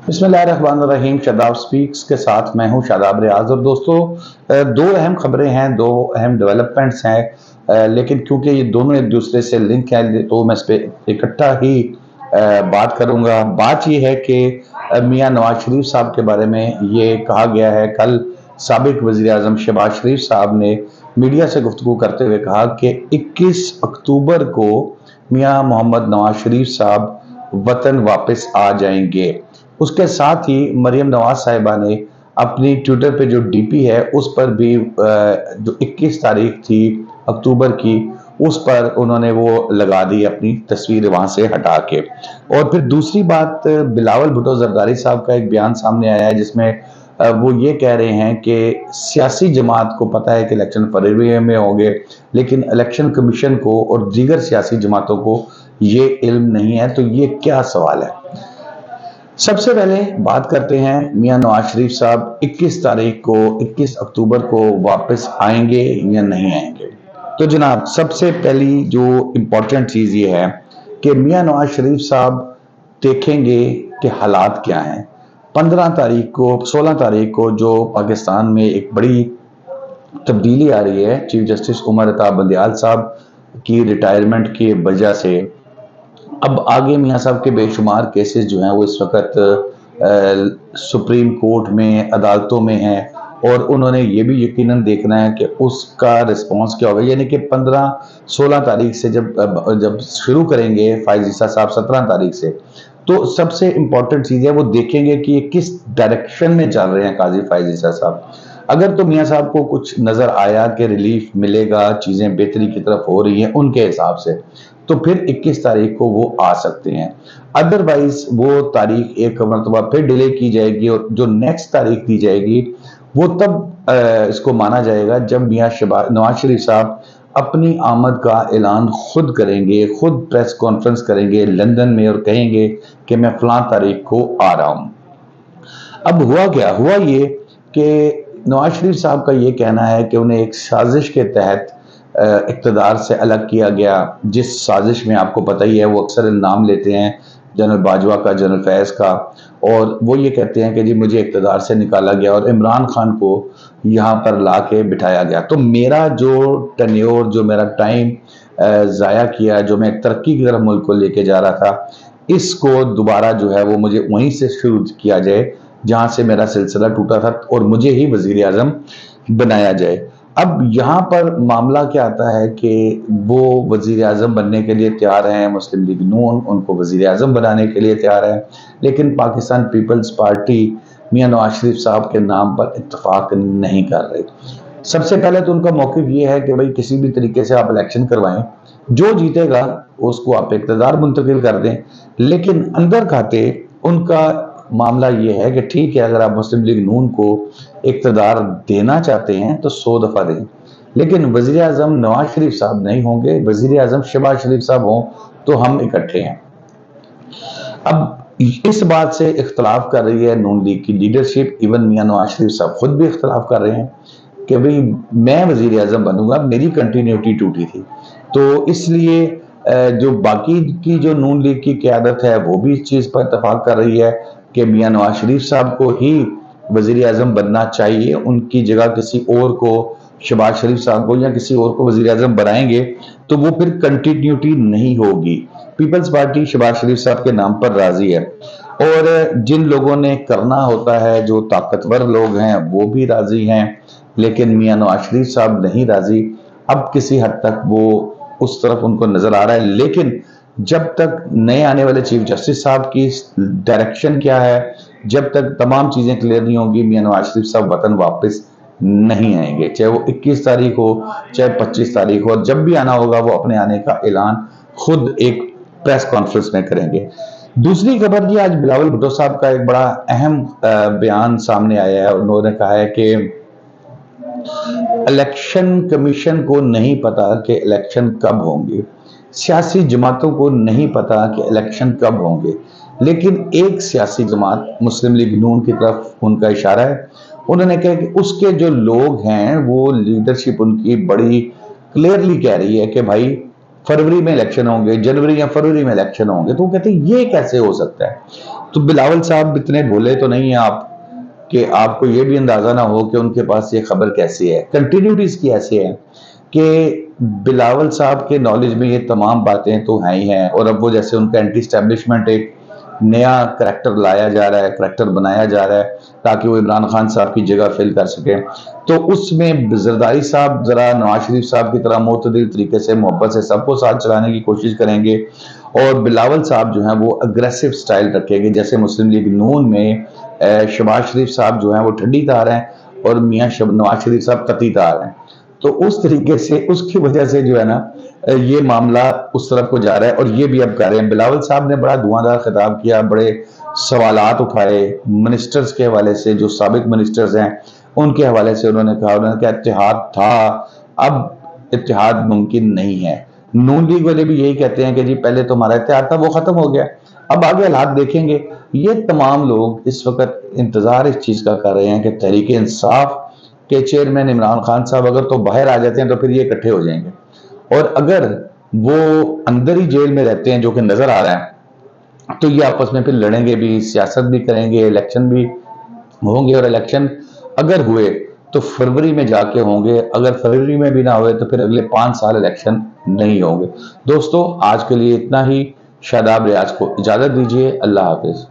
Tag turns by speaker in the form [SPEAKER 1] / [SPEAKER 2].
[SPEAKER 1] बिस्मिल्लाहिर्रहमानिर्रहीम। शादाब स्पीक्स के साथ मैं हूं शादाब रियाज। और दोस्तों, दो अहम खबरें हैं, दो अहम डेवलपमेंट्स हैं, लेकिन क्योंकि ये दोनों एक दूसरे से लिंक हैं तो मैं इस पर इकट्ठा ही बात करूंगा। बात ये है कि मियां नवाज शरीफ साहब के बारे में ये कहा गया है। कल साबिक वज़ीर आज़म शहबाज शरीफ साहब ने मीडिया से गुफ्तगू करते हुए कहा कि 21 अक्टूबर को मियां मोहम्मद नवाज शरीफ साहब वतन वापस आ जाएंगे। उसके साथ ही मरियम नवाज साहिबा ने अपनी ट्विटर पे जो डीपी है उस पर भी जो 21 तारीख थी अक्टूबर की, उस पर उन्होंने वो लगा दी अपनी तस्वीर वहां से हटा के। और फिर दूसरी बात, बिलावल भुट्टो जरदारी साहब का एक बयान सामने आया है जिसमें वो ये कह रहे हैं कि सियासी जमात को पता है कि इलेक्शन फरवरी में होंगे, लेकिन इलेक्शन कमीशन को और दीगर सियासी जमातों को ये इल्म नहीं है। तो ये क्या सवाल है? सबसे पहले बात करते हैं मियां नवाज शरीफ साहब 21 तारीख को, 21 अक्टूबर को वापस आएंगे या नहीं आएंगे। तो जनाब, सबसे पहली जो इम्पोर्टेंट चीज़ ये है कि मियां नवाज शरीफ साहब देखेंगे कि हालात क्या हैं। 15 तारीख को, 16 तारीख को जो पाकिस्तान में एक बड़ी तब्दीली आ रही है, चीफ जस्टिस उमर अता बंदयाल साहब की रिटायरमेंट की वजह से अब आगे मियां साहब के बेशुमार केसेस जो हैं वो इस वक्त सुप्रीम कोर्ट में, अदालतों में हैं, और उन्होंने ये भी यकीनन देखना है कि उसका रिस्पांस क्या होगा। यानी कि 15-16 तारीख से जब शुरू करेंगे फायज ईसा साहब 17 तारीख से, तो सबसे इम्पोर्टेंट चीज़ है वो देखेंगे कि ये किस डायरेक्शन में चल रहे हैं काजी फायज ईसा साहब। अगर तो मियां साहब को कुछ नज़र आया कि रिलीफ मिलेगा, चीज़ें बेहतरी की तरफ हो रही हैं उनके हिसाब से, तो फिर 21 तारीख को वो आ सकते हैं। अदरवाइज वो तारीख एक मरतबा फिर डिले की जाएगी और जो नेक्स्ट तारीख दी जाएगी वो तब इसको माना जाएगा जब मियां नवाज शरीफ साहब अपनी आमद का ऐलान खुद करेंगे, खुद प्रेस कॉन्फ्रेंस करेंगे लंदन में और कहेंगे कि मैं फलां तारीख को आ रहा हूं। अब हुआ क्या? हुआ ये कि नवाज शरीफ साहब का ये कहना है कि उन्हें एक साजिश के तहत इक़्तिदार से अलग किया गया, जिस साजिश में आपको पता ही है वो अक्सर नाम लेते हैं जनरल बाजवा का, जनरल फैज़ का, और वो ये कहते हैं कि जी मुझे इक़्तिदार से निकाला गया और इमरान खान को यहाँ पर ला के बिठाया गया। तो मेरा जो टेन्योर, जो मेरा टाइम ज़ाया किया, जो मैं एक तरक्की की तरफ मुल्क को लेके जा रहा था, इसको दोबारा जो है वो मुझे वहीं से शुरू किया जाए जहाँ से मेरा सिलसिला टूटा था और मुझे ही वज़ीर आज़म बनाया जाए। अब यहाँ पर मामला क्या आता है कि वो वज़ीर आज़म बनने के लिए तैयार हैं, मुस्लिम लीग नून उनको वज़ीर आज़म बनाने के लिए तैयार है, लेकिन पाकिस्तान पीपल्स पार्टी मियां नवाज शरीफ साहब के नाम पर इत्तफाक नहीं कर रही। सबसे पहले तो उनका मौक़िफ़ ये है कि भाई किसी भी तरीके से आप इलेक्शन करवाएं, जो जीतेगा उसको आप इक़्तिदार मुंतकिल कर दें, लेकिन अंदर खाते उनका मामला ये है कि ठीक है, अगर आप मुस्लिम लीग नून को इक़्तिदार देना चाहते हैं तो 100 दफ़ा दें, लेकिन वज़ीर आज़म नवाज शरीफ साहब नहीं होंगे, वज़ीर आज़म शहबाज शरीफ साहब हों तो हम इकट्ठे हैं। अब इस बात से इख्तलाफ कर रही है नून लीग की लीडरशिप, इवन मियां नवाज शरीफ साहब खुद भी इख्तलाफ कर रहे हैं कि भाई मैं वज़ीर आज़म बनूंगा, मेरी कंटिन्यूटी टूटी थी। तो इसलिए जो बाकी की जो नून लीग की क़यादत है वो भी इस चीज़ पर इत्तफाक कर रही है कि मियां नवाज शरीफ साहब को ही वज़ीर आज़म बनना चाहिए, उनकी जगह किसी और को, शहबाज शरीफ साहब को या किसी और को वज़ीर आज़म बनाएंगे तो वो फिर कंटिन्यूटी नहीं होगी। पीपल्स पार्टी शहबाज शरीफ साहब के नाम पर राजी है, और जिन लोगों ने करना होता है, जो ताकतवर लोग हैं वो भी राजी हैं, लेकिन मियां नवाज शरीफ साहब नहीं राजी। अब किसी हद तक वो उस तरफ उनको नजर आ रहा है, लेकिन जब तक नए आने वाले चीफ जस्टिस साहब की डायरेक्शन क्या है, जब तक तमाम चीजें क्लियर नहीं होंगी, मियां नवाज शरीफ साहब वतन वापस नहीं आएंगे। चाहे वो 21 तारीख हो, चाहे 25 तारीख हो, जब भी आना होगा वो अपने आने का ऐलान खुद एक प्रेस कॉन्फ्रेंस में करेंगे। दूसरी खबर जी, आज बिलावल भुट्टो साहब का एक बड़ा अहम बयान सामने आया है। उन्होंने कहा है कि इलेक्शन कमीशन को नहीं पता कि इलेक्शन कब होंगे, सियासी जमातों को नहीं पता कि इलेक्शन कब होंगे, लेकिन एक सियासी जमात मुस्लिम लीग नून की तरफ उनका इशारा है। उन्होंने कहा कि उसके जो लोग हैं वो लीडरशिप उनकी बड़ी क्लियरली कह रही है कि भाई फरवरी में इलेक्शन होंगे, जनवरी या फरवरी में इलेक्शन होंगे। तो वो कहते हैं ये कैसे हो सकता है? تو بلاول صاحب اتنے بھولے تو نہیں ہیں آپ کہ آپ کو یہ بھی اندازہ نہ ہو کہ ان کے پاس یہ خبر کیسی ہے. کنٹینیوٹی اس کی ایسی ہے کہ بلاول صاحب کے نالج میں یہ تمام باتیں تو ہیں ہی ہیں، اور اب وہ جیسے ان کا اینٹی اسٹیبلشمنٹ ایک نیا کریکٹر لایا جا رہا ہے، کریکٹر بنایا جا رہا ہے تاکہ وہ عمران خان صاحب کی جگہ فل کر سکے. تو اس میں زرداری صاحب ذرا نواز شریف صاحب کی طرح معتدل طریقے سے محبت سے سب کو ساتھ چلانے کی کوشش کریں گے، اور بلاول صاحب جو ہیں وہ اگریسو سٹائل رکھیں گے. جیسے مسلم لیگ نون میں شہباز شریف صاحب جو ہیں وہ ٹھنڈی تار ہیں اور میاں نواز شریف صاحب قطعی تار ہیں. تو اس طریقے سے اس کی وجہ سے جو ہے نا یہ معاملہ اس طرف کو جا رہا ہے، اور یہ بھی اب کر رہے ہیں. بلاول صاحب نے بڑا دھواں خطاب کیا، بڑے سوالات اٹھائے منسٹرز کے حوالے سے، جو سابق منسٹرز ہیں ان کے حوالے سے. انہوں نے کہا اتحاد تھا، اب اتحاد ممکن نہیں ہے. نون لیگ والے بھی یہی کہتے ہیں کہ جی پہلے تو ہمارا اتحاد تھا وہ ختم ہو گیا، اب آگے حالات دیکھیں گے. یہ تمام لوگ اس وقت انتظار اس چیز کا کر رہے ہیں کہ تحریک انصاف کے چیئرمین عمران خان صاحب اگر تو باہر آ جاتے ہیں تو پھر یہ اکٹھے ہو جائیں گے، اور اگر وہ اندر ہی جیل میں رہتے ہیں جو کہ نظر آ رہا ہے تو یہ آپس میں پھر لڑیں گے بھی، سیاست بھی کریں گے، الیکشن بھی ہوں گے. اور الیکشن اگر ہوئے تو فروری میں جا کے ہوں گے، اگر فروری میں بھی نہ ہوئے تو پھر اگلے 5 سال الیکشن نہیں ہوں گے. دوستو آج کے لیے اتنا ہی. شاداب ریاض کو اجازت دیجیے. اللہ حافظ.